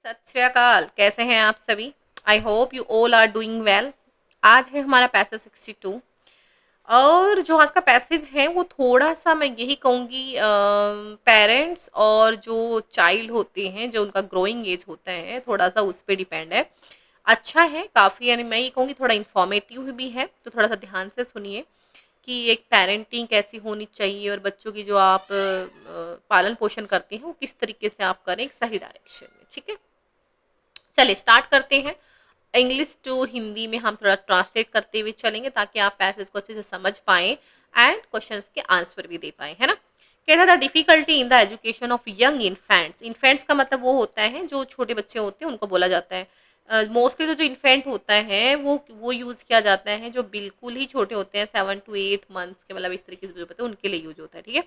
सत श्री अकाल। कैसे हैं आप सभी? I hope you all are doing well. आज है हमारा पैसेज 62 और जो आज का पैसेज है वो थोड़ा सा मैं यही कहूँगी, पेरेंट्स और जो चाइल्ड होते हैं, जो उनका ग्रोइंग एज होता है, थोड़ा सा उस पर डिपेंड है। अच्छा है काफ़ी, यानी मैं ये कहूँगी थोड़ा इन्फॉर्मेटिव भी है, तो थोड़ा सा ध्यान से सुनिए कि एक पेरेंटिंग कैसी होनी चाहिए और बच्चों की जो आप पालन पोषण करते हैं वो किस तरीके से आप करें एक सही डायरेक्शन में। ठीक है, चलिए स्टार्ट करते हैं। इंग्लिश टू हिंदी में हम थोड़ा ट्रांसलेट करते हुए चलेंगे ताकि आप पैसेज को अच्छे से समझ पाएं एंड क्वेश्चंस के आंसर भी दे पाएं, है ना। कहता था difficulty in the education of young infants. Infants का मतलब वो होता है जो छोटे बच्चे होते हैं उनको बोला जाता है। मोस्टली तो जो इन्फेंट होता है वो यूज़ किया जाता है जो बिल्कुल ही छोटे होते हैं, 7 to 8 months के, मतलब इस तरीके से जो पता है उनके लिए यूज होता है। ठीक है,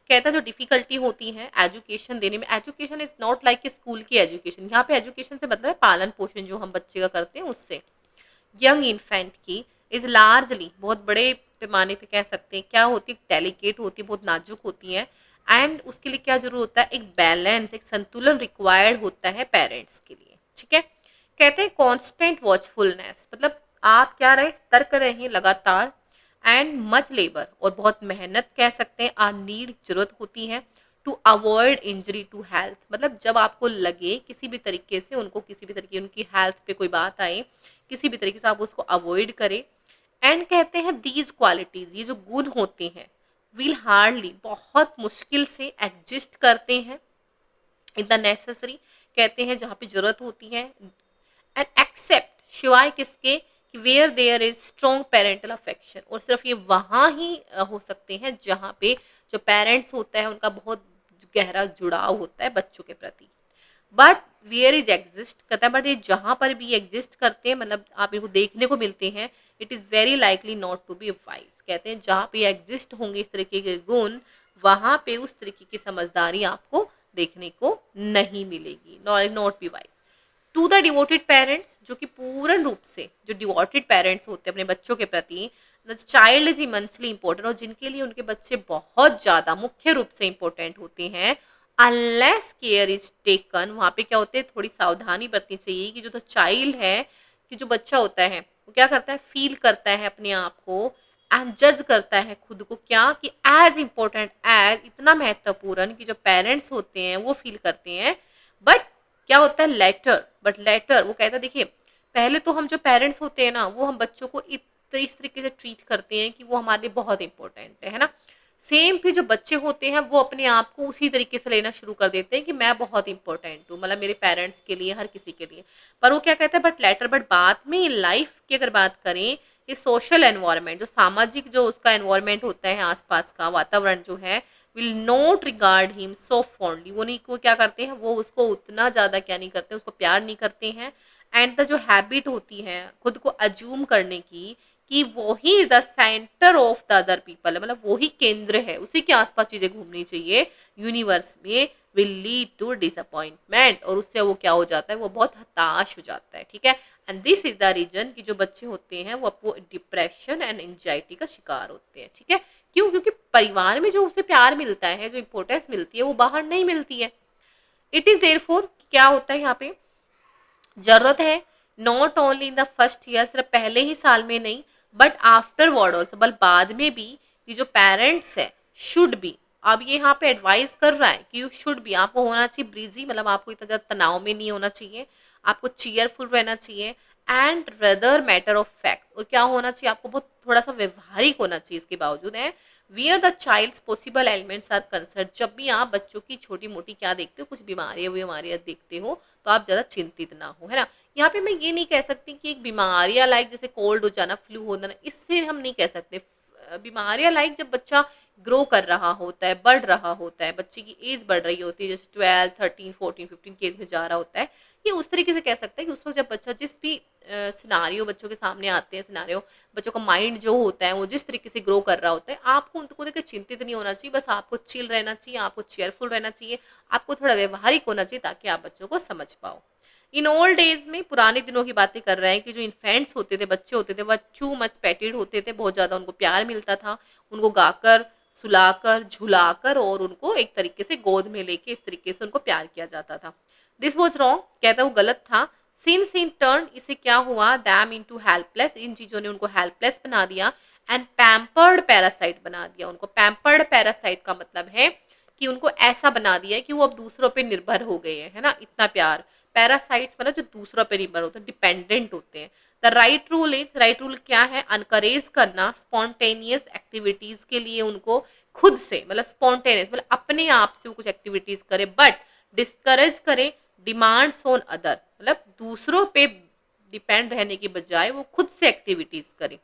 कहता है जो डिफिकल्टी होती है एजुकेशन देने में, education is not like school की एजुकेशन। यहाँ पे एजुकेशन से मतलब है पालन पोषण जो हम बच्चे का करते हैं उससे। यंग इन्फेंट की इज लार्जली, बहुत बड़े पैमाने पे कह सकते हैं, क्या होती है, डेलिकेट होती है, बहुत नाजुक होती है। एंड उसके लिए क्या जरूर होता है, एक बैलेंस, एक संतुलन रिक्वायर्ड होता है पेरेंट्स के लिए। ठीक है, कहते हैं कॉन्स्टेंट वॉचफुलनेस, मतलब आप क्या रहे, सतर्क रहे लगातार। एंड मच लेबर, और बहुत मेहनत कह सकते हैं, आर नीड, जरूरत होती है। To avoid injury to health, मतलब जब आपको लगे किसी भी तरीके से उनको, किसी भी तरीके उनकी हेल्थ पे कोई बात आए, किसी भी तरीके से आप उसको अवॉइड करें। एंड कहते हैं दीज क्वालिटीज, ये जो गुण होते हैं, विल हार्डली, बहुत मुश्किल से एग्जिस्ट करते हैं इन द नेसेसरी, कहते हैं जहाँ पे जरूरत होती है। एंड एक्सेप्ट, शिवाय किसके, कि where there is strong parental affection, और सिर्फ ये वहाँ ही हो सकते हैं जहाँ पे जो पेरेंट्स होता है उनका बहुत गहरा जुड़ाव होता है बच्चों के प्रति। बट वेयर इज एग्जिस्ट, कहता है बट ये जहाँ पर भी एग्जिस्ट करते हैं, मतलब आप इनको देखने को मिलते हैं, it is very likely not to be wise. कहते हैं जहाँ पे एग्जिस्ट होंगे इस तरीके के गुण, वहाँ पे उस तरीके की समझदारी आपको देखने को नहीं मिलेगी, not be wise. To the devoted parents, जो कि पूर्ण रूप से जो डिवोटेड पेरेंट्स होते हैं अपने बच्चों के प्रति, the child is immensely important, और जिनके लिए उनके बच्चे बहुत ज़्यादा मुख्य रूप से इंपॉर्टेंट होते हैं। अनलेस केयर इज टेकन, वहाँ पे क्या होते हैं, थोड़ी सावधानी बरतनी चाहिए कि जो तो चाइल्ड है, कि जो बच्चा होता है वो क्या करता है, फील करता है अपने आप को एंड जज करता है खुद को, क्या कि एज इम्पोर्टेंट, एज इतना महत्वपूर्ण कि जो पेरेंट्स होते हैं वो फील करते हैं। बट क्या होता है लेटर, बट लेटर वो कहता है देखिए, पहले तो हम जो पेरेंट्स होते हैं ना, वो हम बच्चों को इस तरीके से ट्रीट करते हैं कि वो हमारे लिए बहुत इंपॉर्टेंट है ना। सेम फिर जो बच्चे होते हैं वो अपने आप को उसी तरीके से लेना शुरू कर देते हैं कि मैं बहुत इंपॉर्टेंट हूँ, मतलब मेरे पेरेंट्स के लिए, हर किसी के लिए। पर वो क्या कहते हैं, बट लेटर, बट बाद में लाइफ की अगर बात करें, ये सोशल एनवायरनमेंट, जो सामाजिक जो उसका एनवायरनमेंट होता है, आसपास का वातावरण जो है, will not regard him so fondly, वो नहीं को क्या करते हैं, वो उसको उतना ज़्यादा क्या नहीं करते, उसको प्यार नहीं करते हैं। एंड द जो हैबिट होती है खुद को अज्यूम करने की, कि वो ही the centre of the other people है, मतलब वो ही केंद्र है, उसी के आसपास चीजें घूमनी चाहिए यूनिवर्स में, विल लीड टू डिसअपॉइंटमेंट, और उससे वो क्या हो जाता है, वो बहुत हताश हो जाता है। ठीक है, and this is the reason कि जो बच्चे होते हैं वो आपको डिप्रेशन एंड एंजाइटी का शिकार होते हैं। ठीक है, क्यों, क्योंकि परिवार में जो उसे प्यार मिलता है, जो इंपॉर्टेंस मिलती है, वो बाहर नहीं मिलती है। इट इज देयर फोर, क्या होता है यहाँ पे, जरूरत है not only in the first year, सिर्फ पहले ही साल में नहीं, बट आफ्टर वर्ड ऑल्सो, बल बाद में भी, कि जो पेरेंट्स है शुड बी, अब ये यहाँ पे एडवाइस कर रहा है कि यू शुड बी, आपको होना चाहिए ब्रीजी, मतलब आपको इतना ज़्यादा तनाव में नहीं होना चाहिए, आपको चीयरफुल रहना चाहिए। And rather matter of fact, और क्या होना चाहिए, आपको बहुत थोड़ा सा व्यवहारिक होना चाहिए इसके बावजूद है। Where the child's possible elements are concern, जब भी आप बच्चों की छोटी मोटी क्या देखते हो, कुछ बीमारियां बीमारियां देखते हो, तो आप ज़्यादा चिंतित ना हो, है ना। यहाँ पे मैं ये नहीं कह सकती कि एक बीमारियां लाइक जैसे कोल्ड हो जाना, फ्लू हो जाना, इससे हम नहीं कह सकते। बीमारियां लाइक जब बच्चा ग्रो कर रहा होता है, बढ़ रहा होता है, बच्चे की एज बढ़ रही होती है, जैसे 12 13 14 15 की एज में जा रहा होता है, ये उस तरीके से कह सकते हैं कि उस वक्त जब बच्चा जिस भी सिनारियो बच्चों के सामने आते हैं, सिनारियो बच्चों का माइंड जो होता है वो जिस तरीके से ग्रो कर रहा होता है, आपको उनको देकर चिंतित नहीं होना चाहिए, बस आपको चिल रहना चाहिए, आपको चेयरफुल रहना चाहिए, आपको थोड़ा व्यवहारिक होना चाहिए ताकि आप बच्चों को समझ पाओ। इन ओल्ड एज में, पुराने दिनों की बातें कर रहे हैं, कि जो इन्फेंट्स होते थे, बच्चे होते थे, वह टू मच पेटेड होते थे, बहुत ज़्यादा उनको प्यार मिलता था, उनको गाकर, सुलाकर, झुलाकर, और उनको एक तरीके से गोद में लेके इस तरीके से उनको प्यार किया जाता था। दिस वॉज रॉन्ग, कहता है वो गलत था। सिंस इन टर्न, इससे क्या हुआ, दैम इनटू हेल्पलेस, इन चीजों ने उनको हेल्पलेस बना दिया। एंड पैम्पर्ड पैरासाइट बना दिया उनको। पैम्पर्ड पैरासाइट का मतलब है कि उनको ऐसा बना दिया कि वो अब दूसरों पे निर्भर हो गए हैं, है ना, इतना प्यार। पैरासाइट्स मतलब जो दूसरों पे निर्भर होते हैं, डिपेंडेंट होते हैं। The right rule is, right rule क्या है, अनकरेज करना स्पॉन्टेनियस एक्टिविटीज के लिए उनको, खुद से मतलब स्पॉन्टेनियस मतलब अपने आप से वो कुछ एक्टिविटीज करे, बट डिस्करेज करे डिमांड्स ऑन अदर, मतलब दूसरों पे डिपेंड रहने की बजाय वो खुद से एक्टिविटीज करे।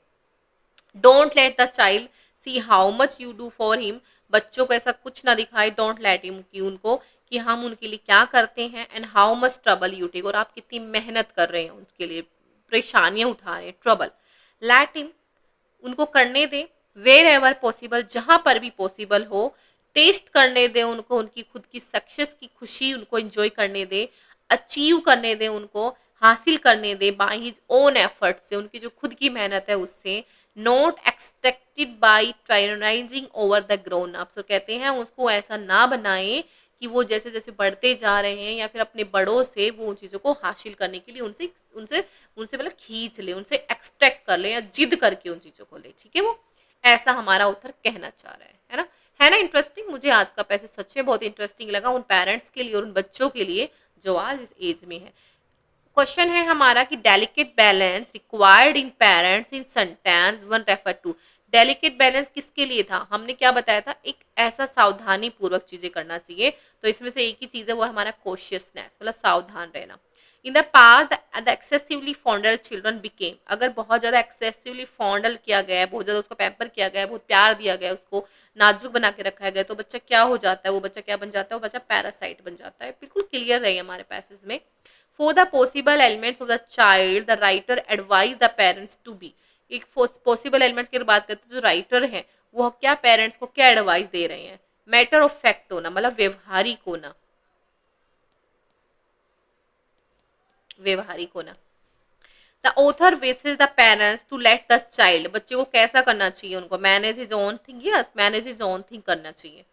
Don't let the child see how much you do for him, बच्चों को ऐसा कुछ ना दिखाए, डोंट लेट हिम, कि उनको कि हम उनके लिए क्या करते हैं, and how much trouble you take, और आप कितनी मेहनत कर रहे हैं उनके लिए, परेशानियां उठा रहे हैं, ट्रबल। लेट हिम, उनको करने दें, वेर एवर पॉसिबल, जहां पर भी पॉसिबल हो, टेस्ट करने दें उनको, उनकी खुद की सक्सेस की खुशी उनको एंजॉय करने दें, अचीव करने दें उनको, हासिल करने दें बाय हिज ओन एफर्ट से, उनकी जो खुद की मेहनत है उससे। Not expected by tyrannizing over the grown ups, कहते हैं उसको ऐसा ना बनाएं कि वो जैसे जैसे बढ़ते जा रहे हैं या फिर अपने बड़ों से वो उन चीज़ों को हासिल करने के लिए उनसे उनसे उनसे मतलब खींच ले, उनसे एक्सट्रैक्ट कर ले या जिद करके उन चीज़ों को ले, ठीक है। वो ऐसा हमारा उत्तर कहना चाह रहा है ना। है ना इंटरेस्टिंग, मुझे आज का पैसे सच में बहुत इंटरेस्टिंग लगा उन पेरेंट्स के लिए और उन बच्चों के लिए जो आज इस एज में है। क्वेश्चन है हमारा कि delicate balance required in parents in sentence one refer to, delicate balance किसके लिए था, हमने क्या बताया था, एक ऐसा सावधानी पूर्वक चीजें करना चाहिए, तो इसमें से एक ही चीज है वो हमारा कॉशियसनेस, मतलब सावधान रहना। In the past the excessively fondled children became, अगर बहुत ज्यादा एक्सेसिवली फॉन्डल किया गया है, बहुत ज्यादा उसको पैम्पर किया गया है, बहुत प्यार दिया गया है, उसको नाजुक बना के रखा गया, तो बच्चा क्या हो जाता है, वो बच्चा क्या बन जाता है, वो बच्चा पैरासाइट बन जाता है। बिल्कुल क्लियर रही हमारे पैसेज में। For the possible elements of the child, the writer advise the parents to be, एक पॉसिबल एलिमेंट्स की बात करते हैं, जो राइटर हैं वो क्या पेरेंट्स को क्या एडवाइस दे रहे हैं, मैटर ऑफ फैक्ट होना, मतलब व्यवहारिक होना, व्यवहारिक होना। The author wishes the parents to let the child, बच्चे को कैसा करना चाहिए, उनको manage his own thing, yes manage his own thing करना चाहिए।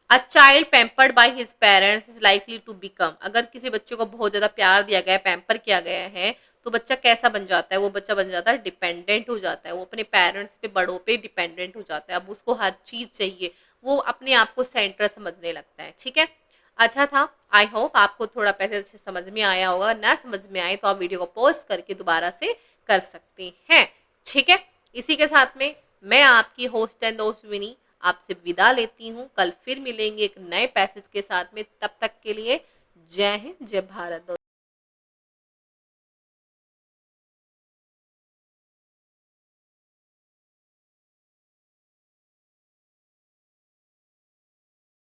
A child pampered by his parents is likely to become, अगर किसी बच्चे को बहुत ज्यादा प्यार दिया गया है, पैम्पर किया गया है, तो बच्चा कैसा बन जाता है, वो बच्चा बन जाता है डिपेंडेंट हो जाता है, वो अपने पेरेंट्स पे, बड़ों पे डिपेंडेंट हो जाता है, अब उसको हर चीज चाहिए, वो अपने आप को सेंटर समझने लगता है, ठीक है। अच्छा था, आई होप आपको थोड़ा पैसे से समझ में आया होगा, ना समझ में आए तो आप वीडियो को पॉज करके दोबारा से कर सकते हैं, ठीक है। इसी के साथ में मैं आपकी होस्ट एंड दोस्त विनी आपसे विदा लेती हूँ, कल फिर मिलेंगे एक नए पैसेज के साथ में, तब तक के लिए जय हिंद जय भारत।